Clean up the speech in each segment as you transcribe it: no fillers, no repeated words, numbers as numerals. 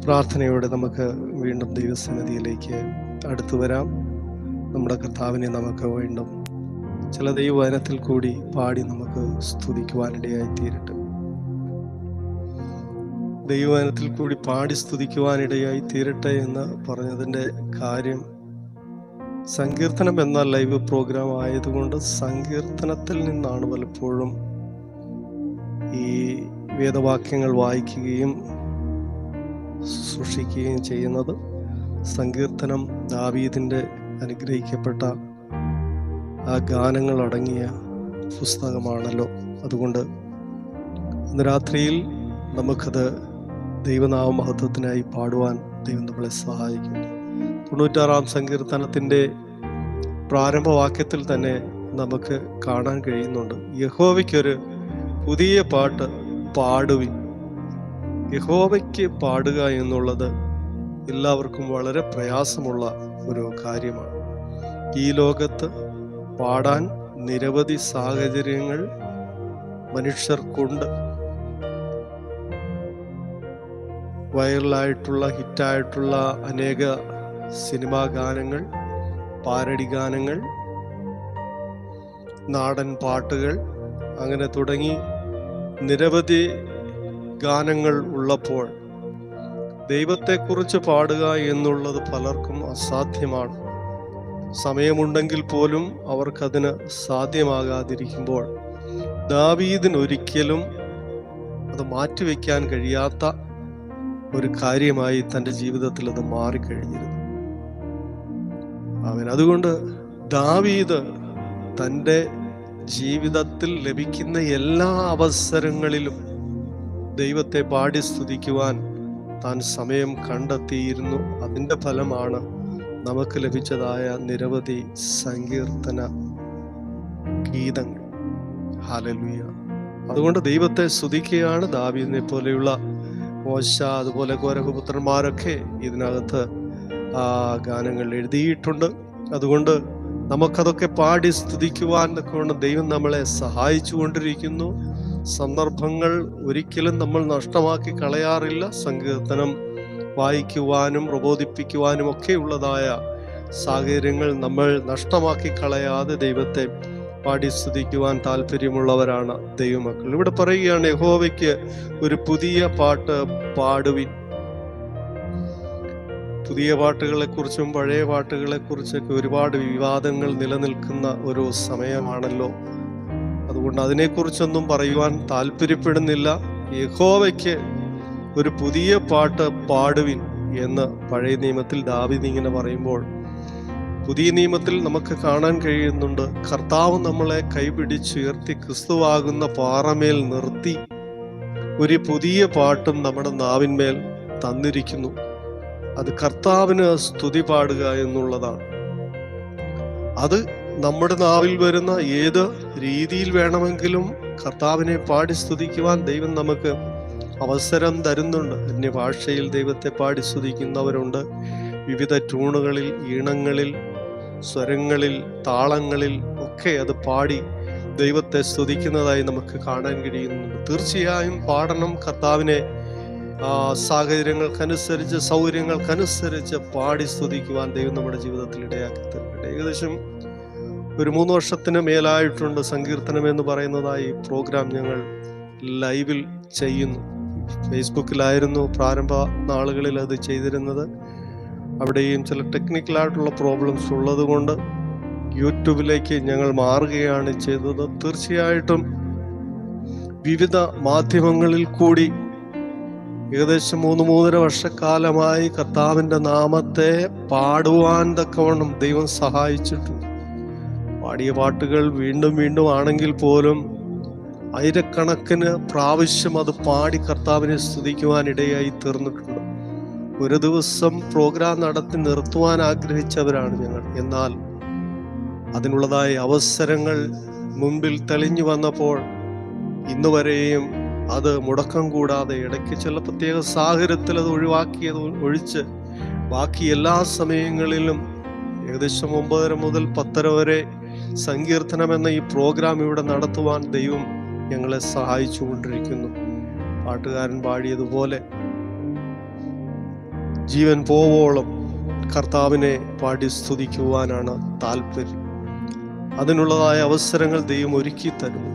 പ്രാർത്ഥനയോടെ നമുക്ക് വീണ്ടും ദൈവസന്നിധിയിലേക്ക് അടുത്തു വരാം. നമ്മുടെ കർത്താവിനെ നമുക്ക് വീണ്ടും ചില ദൈവവചനത്തിൽ കൂടി പാടി നമുക്ക് സ്തുതിക്കുവാനിടയായി തീരട്ടെ. ദൈവവചനത്തിൽ കൂടി പാടി സ്തുതിക്കുവാനിടയായി തീരട്ടെ എന്ന് പറഞ്ഞതിൻ്റെ കാര്യം, സങ്കീർത്തനം എന്ന ലൈവ് പ്രോഗ്രാം ആയതുകൊണ്ട് സങ്കീർത്തനത്തിൽ നിന്നാണ് പലപ്പോഴും ഈ വേദവാക്യങ്ങൾ വായിക്കുകയും സൂക്ഷിക്കുകയും ചെയ്യുന്നത്. സങ്കീർത്തനം ദാവീദിൻ്റെ അനുഗ്രഹിക്കപ്പെട്ട ആ ഗാനങ്ങൾ അടങ്ങിയ പുസ്തകമാണല്ലോ. അതുകൊണ്ട് ഇന്ന് രാത്രിയിൽ നമുക്കത് ദൈവനാമ മഹത്വത്തിനായി പാടുവാൻ ദൈവം നമ്മളെ സഹായിക്കുന്നു. 96-ാം സങ്കീർത്തനത്തിൻ്റെ പ്രാരംഭവാക്യത്തിൽ തന്നെ നമുക്ക് കാണാൻ കഴിയുന്നുണ്ട്, യഹോവയ്ക്കൊരു പുതിയ പാട്ട് പാടുവിൻ. യഹോവയ്ക്ക് പാടുക എന്നുള്ളത് എല്ലാവർക്കും വളരെ പ്രയാസമുള്ള ഒരു കാര്യമാണ്. ഈ ലോകത്ത് പാടാൻ നിരവധി സാഹചര്യങ്ങൾ മനുഷ്യർക്കുണ്ട്. വൈറലായിട്ടുള്ള ഹിറ്റായിട്ടുള്ള അനേക സിനിമാ ഗാനങ്ങൾ, പാരഡി ഗാനങ്ങൾ, നാടൻ പാട്ടുകൾ, അങ്ങനെ തുടങ്ങി നിരവധി ഗാനങ്ങൾ ഉള്ളപ്പോൾ ദൈവത്തെക്കുറിച്ച് പാടുക എന്നുള്ളത് പലർക്കും അസാധ്യമാണ്. സമയമുണ്ടെങ്കിൽ പോലും അവർക്കതിന് സാധ്യമാകാതിരിക്കുമ്പോൾ ദാവീദിന് ഒരിക്കലും അത് മാറ്റിവെക്കാൻ കഴിയാത്ത ഒരു കാര്യമായി തൻ്റെ ജീവിതത്തിൽ അത് മാറിക്കഴിഞ്ഞിരുന്നു. അതുകൊണ്ട് ദാവീദ് തൻ്റെ ജീവിതത്തിൽ ലഭിക്കുന്ന എല്ലാ അവസരങ്ങളിലും ദൈവത്തെ പാടി സ്തുതിക്കുവാൻ താൻ സമയം കണ്ടെത്തിയിരുന്നു. അതിൻ്റെ ഫലമാണ് നമുക്ക് ലഭിച്ചതായ നിരവധി സങ്കീർത്തന ഗീതങ്ങൾ. ഹല്ലേലൂയ. അതുകൊണ്ട് ദൈവത്തെ സ്തുതിക്കുകയാണ്. ദാവീദിനെ പോലെയുള്ള മോശ, അതുപോലെ കോരഹപുത്രന്മാരൊക്കെ ഇതിനകത്ത് ഗാനങ്ങൾ എഴുതിയിട്ടുണ്ട്. അതുകൊണ്ട് നമുക്കതൊക്കെ പാടി സ്തുതിക്കുവാൻ കൊണ്ട് ദൈവം നമ്മളെ സഹായിച്ചു കൊണ്ടിരിക്കുന്നു. സന്ദർഭങ്ങൾ ഒരിക്കലും നമ്മൾ നഷ്ടമാക്കി കളയാറില്ല. സങ്കീർത്തനം വായിക്കുവാനും പ്രബോധിപ്പിക്കുവാനും ഒക്കെ ഉള്ളതായ സാഹചര്യങ്ങൾ നമ്മൾ നഷ്ടമാക്കി കളയാതെ ദൈവത്തെ പാടി സ്തുതിക്കുവാൻ താല്പര്യമുള്ളവരാണ് ദൈവമക്കൾ. ഇവിടെ പറയുകയാണ്, യഹോവയ്ക്ക് ഒരു പുതിയ പാട്ട് പാടുവിൻ. പുതിയ പാട്ടുകളെക്കുറിച്ചും പഴയ പാട്ടുകളെക്കുറിച്ചൊക്കെ ഒരുപാട് വിവാദങ്ങൾ നിലനിൽക്കുന്ന ഒരു സമയമാണല്ലോ. അതുകൊണ്ട് അതിനെക്കുറിച്ചൊന്നും പറയുവാൻ താല്പര്യപ്പെടുന്നില്ല. യഹോവയ്ക്ക് ഒരു പുതിയ പാട്ട് പാടുവിൻ എന്ന് പഴയ നിയമത്തിൽ ദാവീദ് ഇങ്ങനെ പറയുമ്പോൾ, പുതിയ നിയമത്തിൽ നമുക്ക് കാണാൻ കഴിയുന്നുണ്ട്, കർത്താവ് നമ്മളെ കൈപിടിച്ചുയർത്തി ക്രിസ്തുവാകുന്ന പാറമേൽ നിർത്തി ഒരു പുതിയ പാട്ടും നമ്മുടെ നാവിന്മേൽ തന്നിരിക്കുന്നു. അത് കർത്താവിന് സ്തുതി പാടുക എന്നുള്ളതാണ്. അത് നമ്മുടെ നാവിൽ വരുന്ന ഏത് രീതിയിൽ വേണമെങ്കിലും കർത്താവിനെ പാടി സ്തുതിക്കുവാൻ ദൈവം നമുക്ക് അവസരം തരുന്നുണ്ട്. അന്യഭാഷയിൽ ദൈവത്തെ പാടി സ്തുതിക്കുന്നവരുണ്ട്. വിവിധ ട്യൂണുകളിൽ, ഈണങ്ങളിൽ, സ്വരങ്ങളിൽ, താളങ്ങളിൽ ഒക്കെ അത് പാടി ദൈവത്തെ സ്തുതിക്കുന്നതായി നമുക്ക് കാണാൻ കഴിയുന്നുണ്ട്. തീർച്ചയായും പാടണം. കർത്താവിനെ സാഹചര്യങ്ങൾക്കനുസരിച്ച്, സൗകര്യങ്ങൾക്കനുസരിച്ച് പാടി സ്തുതിക്കുവാൻ ദൈവം നമ്മുടെ ജീവിതത്തിൽ ഇടയാക്കി തീർക്കട്ടെ. ഏകദേശം ഒരു 3 വർഷത്തിന് മേലായിട്ടുണ്ട് സങ്കീർത്തനം എന്ന് പറയുന്നതായി പ്രോഗ്രാം ഞങ്ങൾ ലൈവിൽ ചെയ്യുന്നു. ഫേസ്ബുക്കിലായിരുന്നു പ്രാരംഭ നാളുകളിൽ അത് ചെയ്തിരുന്നത്. അവിടെയും ചില ടെക്നിക്കലായിട്ടുള്ള പ്രോബ്ലംസ് ഉള്ളത് കൊണ്ട് യൂട്യൂബിലേക്ക് ഞങ്ങൾ മാറുകയാണ് ചെയ്തത്. തീർച്ചയായിട്ടും വിവിധ മാധ്യമങ്ങളിൽ കൂടി ഏകദേശം 3-3.5 വർഷക്കാലമായി കർത്താവിൻ്റെ നാമത്തെ പാടുവാൻ തക്കവണ്ണം ദൈവം സഹായിച്ചിട്ടുണ്ട്. പാടിയ പാട്ടുകൾ വീണ്ടും വീണ്ടും ആണെങ്കിൽ പോലും ആയിരക്കണക്കിന് പ്രാവശ്യം അത് പാടി കർത്താവിനെ സ്തുതിക്കുവാനിടയായി തീർന്നിട്ടുണ്ട്. ഒരു ദിവസം പ്രോഗ്രാം നടത്തി നിർത്തുവാൻ ആഗ്രഹിച്ചവരാണ് ഞങ്ങൾ. എന്നാൽ അതിനുള്ളതായ അവസരങ്ങൾ മുമ്പിൽ തെളിഞ്ഞു വന്നപ്പോൾ ഇന്നുവരെയും അത് മുടക്കം കൂടാതെ, ഇടയ്ക്ക് ചില പ്രത്യേക സാഹചര്യത്തിൽ അത് ഒഴിച്ച് ബാക്കി എല്ലാ സമയങ്ങളിലും ഏകദേശം 9:30 മുതൽ 10:30 വരെ സങ്കീർത്തനം എന്ന ഈ പ്രോഗ്രാം ഇവിടെ നടത്തുവാൻ ദൈവം ഞങ്ങളെ സഹായിച്ചു കൊണ്ടിരിക്കുന്നു. പാട്ടുകാരൻ പാടിയതുപോലെ ജീവൻ പോവോളം കർത്താവിനെ പാടി സ്തുതിക്കുവാനാണ് താല്പര്യം. അതിനുള്ളതായ അവസരങ്ങൾ ദൈവം ഒരുക്കി തരുന്നു.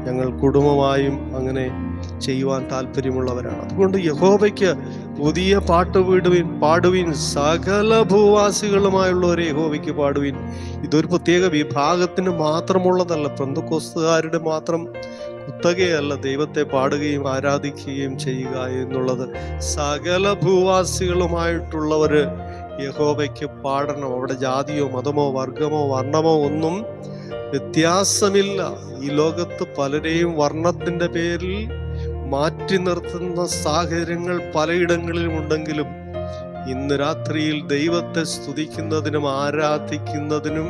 ഞങ്ങൾ കുടുംബമായും അങ്ങനെ ചെയ്യുവാൻ താല്പര്യമുള്ളവരാണ്. അതുകൊണ്ട് യഹോവയ്ക്ക് പുതിയ പാട്ട് പാടുവിൻ, സകല ഭൂവാസികളുമായുള്ളവരെ യഹോവയ്ക്ക് പാടുവിൻ. ഇതൊരു പ്രത്യേക വിഭാഗത്തിന് മാത്രമുള്ളതല്ല, പെന്തക്കോസ്തുകാരുടെ മാത്രം കുത്തകയല്ല ദൈവത്തെ പാടുകയും ആരാധിക്കുകയും ചെയ്യുക എന്നുള്ളത്. സകല ഭൂവാസികളുമായിട്ടുള്ളവര് യഹോവയ്ക്ക് പാടണം. അവിടെ ജാതിയോ മതമോ വർഗമോ വർണ്ണമോ ഒന്നും വ്യത്യാസമില്ല. ഈ ലോകത്ത് പലരെയും വർണ്ണത്തിന്റെ പേരിൽ മാറ്റി നിർത്തുന്ന സാഹചര്യങ്ങൾ പലയിടങ്ങളിലും ഉണ്ടെങ്കിലും ഇന്ന് രാത്രിയിൽ ദൈവത്തെ സ്തുതിക്കുന്നതിനും ആരാധിക്കുന്നതിനും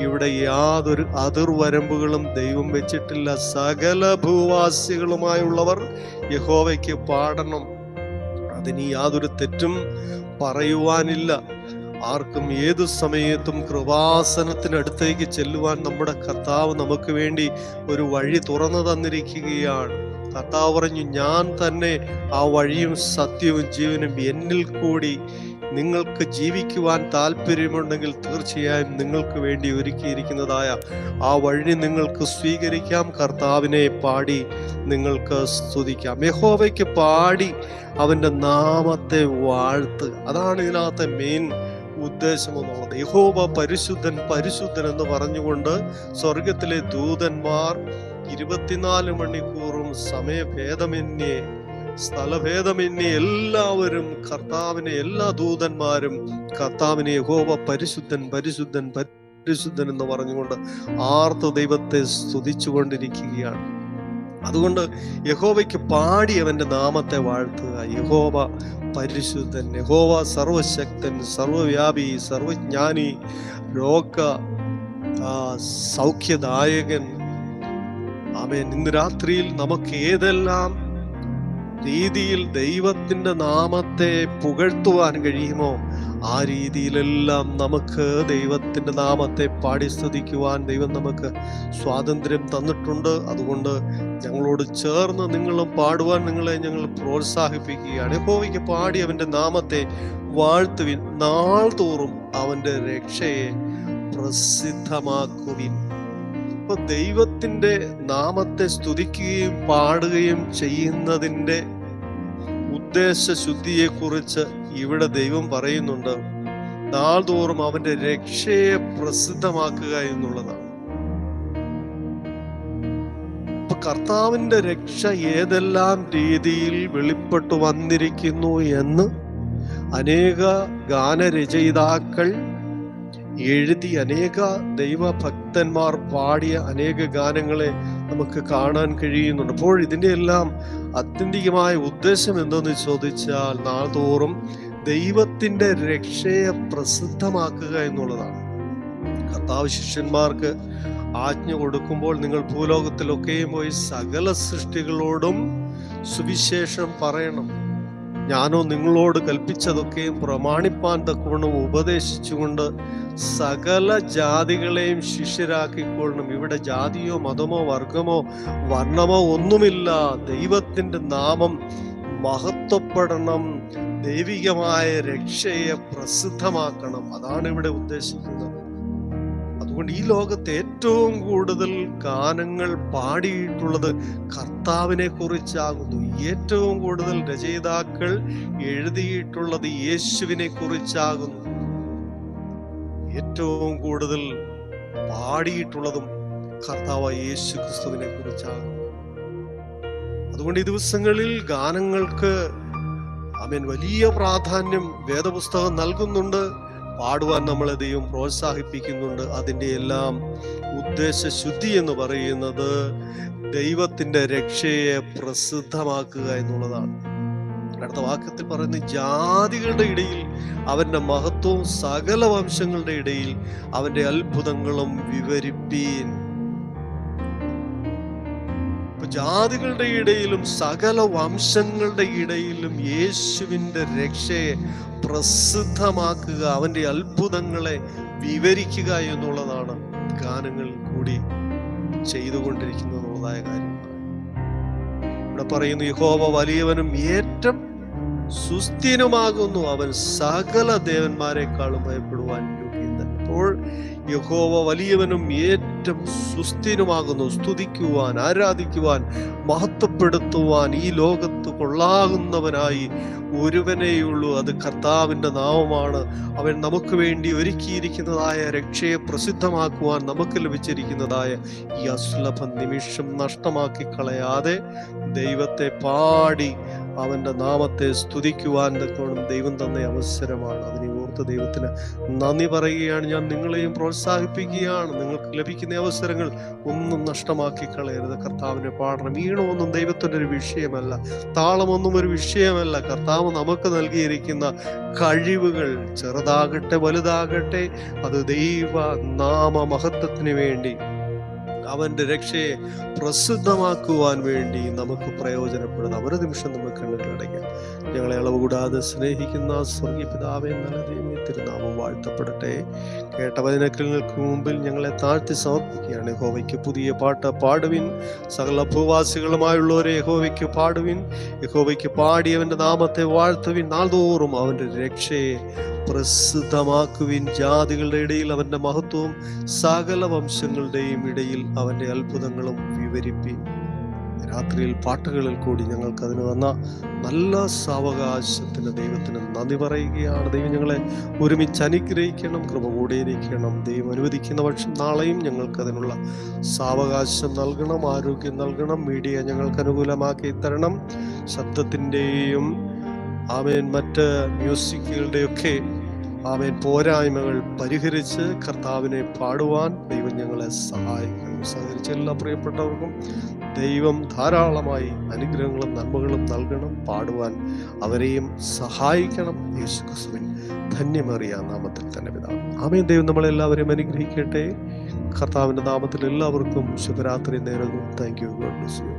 ഇവിടെ യാതൊരു അതിർവരമ്പുകളും ദൈവം വെച്ചിട്ടില്ല. സകല ഭൂവാസികളുമായുള്ളവർ യഹോവയ്ക്ക് പാടണം. അതിന് യാതൊരു തെറ്റും പറയുവാനില്ല. ആർക്കും ഏതു സമയത്തും കൃപാസനത്തിനടുത്തേക്ക് ചെല്ലുവാൻ നമ്മുടെ കർത്താവ് നമുക്ക് വേണ്ടി ഒരു വഴി തുറന്നു തന്നിരിക്കുകയാണ്. കർത്താവ് പറഞ്ഞു, ഞാൻ തന്നെ ആ വഴിയും സത്യവും ജീവനും, എന്നിൽ കൂടി നിങ്ങൾക്ക് ജീവിക്കുവാൻ താല്പര്യമുണ്ടെങ്കിൽ തീർച്ചയായും നിങ്ങൾക്ക് വേണ്ടി ഒരുക്കിയിരിക്കുന്നതായ ആ വഴി നിങ്ങൾക്ക് സ്വീകരിക്കാം. കർത്താവിനെ പാടി നിങ്ങൾക്ക് സ്തുതിക്കാം. യഹോവയ്ക്ക് പാടി അവന്റെ നാമത്തെ വാഴ്ത്തുക. അതാണ് ഇതിനകത്തെ മെയിൻ ഉദ്ദേശം എന്നുള്ളത്. യഹോവ പരിശുദ്ധൻ പരിശുദ്ധൻ എന്ന് പറഞ്ഞുകൊണ്ട് സ്വർഗത്തിലെ ദൂതന്മാർ 24 മണിക്കൂറും സമയഭേദമന്യേ സ്ഥലഭേദമന്യേ എല്ലാവരും കർത്താവിനെ, എല്ലാ ദൂതന്മാരും കർത്താവിനെ യഹോവ പരിശുദ്ധൻ പരിശുദ്ധൻ പരിശുദ്ധൻ എന്ന് പറഞ്ഞുകൊണ്ട് ആർത്ത് ദൈവത്തെ സ്തുതിച്ചുകൊണ്ടിരിക്കുകയാണ്. അതുകൊണ്ട് യഹോവയ്ക്ക് പാടി അവന്റെ നാമത്തെ വാഴ്ത്തുക. യഹോവ പരിശുദ്ധൻ, യഹോവ സർവശക്തൻ, സർവവ്യാപി, സർവജ്ഞാനി, രോഗ സൗഖ്യദായകൻ. ആമേൻ. ഇന്ന് രാത്രിയിൽ നമുക്ക് ഏതെല്ലാം രീതിയിൽ ദൈവത്തിന്റെ നാമത്തെ പുകഴ്ത്തുവാൻ കഴിയുമോ ആ രീതിയിലെല്ലാം നമുക്ക് ദൈവത്തിന്റെ നാമത്തെ പാടി സ്തുതിക്കുവാൻ ദൈവം നമുക്ക് സ്വാതന്ത്ര്യം തന്നിട്ടുണ്ട്. അതുകൊണ്ട് ഞങ്ങളോട് ചേർന്ന് നിങ്ങളും പാടുവാൻ നിങ്ങളെ ഞങ്ങൾ പ്രോത്സാഹിപ്പിക്കുകയാണ്. യഹോവയ്ക്ക് പാടി അവന്റെ നാമത്തെ വാഴ്ത്തുവിൻ, നാൾ തോറും അവന്റെ രക്ഷയെ പ്രസിദ്ധമാക്കുവിൻ. അപ്പൊ ദൈവത്തിന്റെ നാമത്തെ സ്തുതിക്കുകയും പാടുകയും ചെയ്യുന്നതിന്റെ ഉദ്ദേശ ശുദ്ധിയെ കുറിച്ച് ഇവിടെ ദൈവം പറയുന്നുണ്ട്. നാൾതോറും അവന്റെ രക്ഷയെ പ്രസിദ്ധമാക്കുക എന്നുള്ളതാണ്. അപ്പൊ കർത്താവിന്റെ രക്ഷ ഏതെല്ലാം രീതിയിൽ വെളിപ്പെട്ടു വന്നിരിക്കുന്നു എന്ന് അനേക ഗാനരചയിതാക്കൾ എഴുതി, അനേക ദൈവഭക്തന്മാർ പാടിയ അനേക ഗാനങ്ങളെ നമുക്ക് കാണാൻ കഴിയുന്നുണ്ട്. അപ്പോൾ ഇതിന്റെ എല്ലാം ആത്യന്തികമായ ഉദ്ദേശം എന്തെന്ന് ചോദിച്ചാൽ നാൾതോറും ദൈവത്തിന്റെ രക്ഷയെ പ്രസിദ്ധമാക്കുക എന്നുള്ളതാണ്. കർത്താവ് ശിഷ്യന്മാർക്ക് ആജ്ഞ കൊടുക്കുമ്പോൾ നിങ്ങൾ ഭൂലോകത്തിലൊക്കെയും പോയി സകല സൃഷ്ടികളോടും സുവിശേഷം പറയണം, ഞാനോ നിങ്ങളോട് കൽപ്പിച്ചതൊക്കെയും പ്രമാണിപ്പാൻ തക്കവണ്ണം ഉപദേശിച്ചുകൊണ്ട് സകല ജാതികളെയും ശിഷ്യരാക്കിക്കൊള്ളണം. ഇവിടെ ജാതിയോ മതമോ വർഗമോ വർണ്ണമോ ഒന്നുമില്ല. ദൈവത്തിന്റെ നാമം മഹത്വപ്പെടണം, ദൈവികമായ രക്ഷയെ പ്രസിദ്ധമാക്കണം. അതാണ് ഇവിടെ ഉദ്ദേശിക്കുന്നത്. അതുകൊണ്ട് ഈ ലോകത്ത് ഏറ്റവും കൂടുതൽ ഗാനങ്ങൾ പാടിയിട്ടുള്ളത് കർത്താവിനെ കുറിച്ചാകുന്നു. ഏറ്റവും കൂടുതൽ രചയിതാക്കൾ എഴുതിയിട്ടുള്ളത് യേശുവിനെ കുറിച്ചാകുന്നു. ഏറ്റവും കൂടുതൽ പാടിയിട്ടുള്ളതും കർത്താവായ യേശു ക്രിസ്തുവിനെ കുറിച്ചാകുന്നു. അതുകൊണ്ട് ഈ ദിവസങ്ങളിൽ ഗാനങ്ങൾക്ക് വലിയ പ്രാധാന്യം വേദപുസ്തകം നൽകുന്നുണ്ട്. പാടുവാൻ നമ്മളെ ദൈവം പ്രോത്സാഹിപ്പിക്കുന്നുണ്ട്. അതിൻ്റെ എല്ലാം ഉദ്ദേശ ശുദ്ധി എന്ന് പറയുന്നത് ദൈവത്തിന്റെ രക്ഷയെ പ്രസിദ്ധമാക്കുക എന്നുള്ളതാണ്. അടുത്ത വാക്യത്തിൽ പറയുന്നത് ജാതികളുടെ ഇടയിൽ അവന്റെ മഹത്വവും സകല വംശങ്ങളുടെ ഇടയിൽ അവന്റെ അത്ഭുതങ്ങളും വിവരിപ്പീൻ. ജാതികളുടെ ഇടയിലും സകല വംശങ്ങളുടെ ഇടയിലും യേശുവിന്റെ രക്ഷയെ പ്രസിദ്ധമാക്കുക, അവന്റെ അത്ഭുതങ്ങളെ വിവരിക്കുക എന്നുള്ളതാണ് ഗാനങ്ങൾ കൂടി ചെയ്തുകൊണ്ടിരിക്കുന്നതായ കാര്യമാണ്. ഇവിടെ പറയുന്നു യഹോവ വലിയവനും ഏറ്റവും സുസ്ഥിരമാകുന്നു, അവൻ സകല ദേവന്മാരെക്കാളും ഭയപ്പെടുവാൻ യോഗ്യൻ തന്നെ. അപ്പോൾ യഹോവ വലിയവനും ഏറ്റവും സുസ്ഥിരമാകുന്നു. സ്തുതിക്കുവാൻ, ആരാധിക്കുവാൻ, മഹത്വപ്പെടുത്തുവാൻ ഈ ലോകത്ത് കൊള്ളാകുന്നവനായി ഒരുവനേയുള്ളൂ. അത് കർത്താവിൻ്റെ നാമമാണ്. അവൻ നമുക്ക് വേണ്ടി ഒരുക്കിയിരിക്കുന്നതായ രക്ഷയെ പ്രസിദ്ധമാക്കുവാൻ നമുക്ക് ലഭിച്ചിരിക്കുന്നതായ ഈ അസുലഭ നിമിഷം നഷ്ടമാക്കി കളയാതെ ദൈവത്തെ പാടി അവൻ്റെ നാമത്തെ സ്തുതിക്കുവാൻ ദൈവം തന്ന അവസരമാണ്. അതിനെ ഓർത്ത് ദൈവത്തിന് നന്ദി പറയുകയാണ്. ഞാൻ നിങ്ങളെയും പ്രോത്സാഹിപ്പിക്കുകയാണ്. നിങ്ങൾക്ക് ലഭിക്കുന്ന അവസരങ്ങൾ ഒന്നും നഷ്ടമാക്കി കളയരുത്. കർത്താവിനെ പാടണം. ഈണമൊന്നും ദൈവത്തിൻ്റെ ഒരു വിഷയമല്ല, താളമൊന്നും ഒരു വിഷയമല്ല. കർത്താവ് നമുക്ക് നൽകിയിരിക്കുന്ന കഴിവുകൾ ചെറുതാകട്ടെ വലുതാകട്ടെ, അത് ദൈവ നാമ മഹത്വത്തിന് വേണ്ടി, അവന്റെ രക്ഷയെ പ്രസിദ്ധമാക്കുവാൻ വേണ്ടി നമുക്ക് പ്രയോജനപ്പെടുന്ന ഒരു നിമിഷം നമുക്ക് കണ്ണുകളടയ്ക്കാം. ഞങ്ങളെ അളവ് കൂടാതെ സ്നേഹിക്കുന്ന സ്വർഗീയ പിതാവേ, നല്ല ദൈവമേ, തിരുനാമം വാഴ്ത്തപ്പെടട്ടെ. കേട്ട വചനങ്ങൾക്ക് മുമ്പിൽ ഞങ്ങളെ താഴ്ത്തി സമർപ്പിക്കുകയാണ്. യഹോവയ്ക്ക് പുതിയ പാട്ട് പാടുവിൻ, സകല ഭൂവാസികളുമായുള്ളവരെ യഹോവയ്ക്ക് പാടുവിൻ. യഹോവയ്ക്ക് പാടി അവന്റെ നാമത്തെ വാഴ്ത്തുവിൻ. നാൾതോറും അവന്റെ രക്ഷയെ പ്രസിദ്ധമാക്കുവിൻ. ജാതികളുടെ ഇടയിൽ അവന്റെ മഹത്വവും സകല വംശങ്ങളുടെയും ഇടയിൽ അവന്റെ അത്ഭുതങ്ങളും വിവരിപ്പിൻ. രാത്രിയിൽ പാട്ടുകളിൽ കൂടി ഞങ്ങൾക്ക് അതിന് വന്ന നല്ല സാവകാശത്തിന് ദൈവത്തിന് നന്ദി പറയുകയാണ്. ദൈവം ഞങ്ങളെ ഒരുമിച്ച് അനുഗ്രഹിക്കണം, കൃപ കൂടിയിരിക്കണം. ദൈവം അനുവദിക്കുന്ന പക്ഷം നാളെയും ഞങ്ങൾക്ക് അതിനുള്ള സാവകാശം നൽകണം, ആരോഗ്യം നൽകണം. മീഡിയ ഞങ്ങൾക്ക് അനുകൂലമാക്കി തരണം. ശബ്ദത്തിൻ്റെയും ആമേൻ മറ്റ് മ്യൂസിക്കുകളുടെയൊക്കെ ആമേൻ പോരായ്മകൾ പരിഹരിച്ച് കർത്താവിനെ പാടുവാൻ ദൈവം ഞങ്ങളെ സഹായിക്കണം. സഹകരിച്ച എല്ലാ പ്രിയപ്പെട്ടവർക്കും ദൈവം ധാരാളമായി അനുഗ്രഹങ്ങളും നന്മകളും നൽകണം. പാടുവാൻ അവരെയും സഹായിക്കണം. യേശുക്രിസ്തുവിൻ ധന്യമേറിയ നാമത്തിൽ തന്നെ പിതാവ്. ആമേൻ. ദൈവം നമ്മളെല്ലാവരെയും അനുഗ്രഹിക്കട്ടെ. കർത്താവിൻ്റെ നാമത്തിൽ എല്ലാവർക്കും ശുഭരാത്രി നേരുന്നു. Thank you. God bless you.